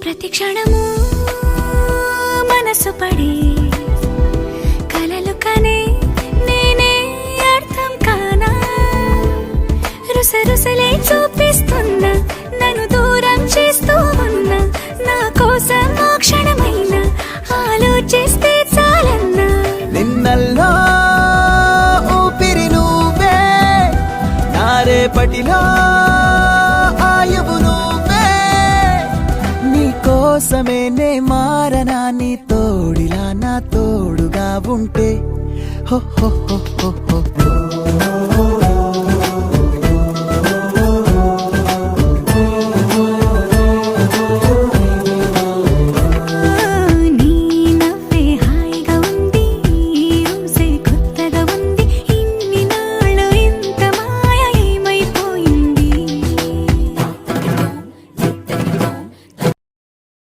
ప్రతి క్షణము మనసు పడి కలలు కనే నేనే అర్థం కానా రుసరుసలే చూపిస్తున్నా నన్ను దూరం చేస్తూ ఉన్నా నా కోసం ఆ క్షణమైన ఆలోచిస్తే చాలన్నా నిన్నల్లో ఊపిరి నువ్వే నా రేపటిలో ఆయువు నువ్వే నీ కోసమే నే మారనా నీ తోడిలా నా తోడుగా ఉంటే హో హో హో హో హో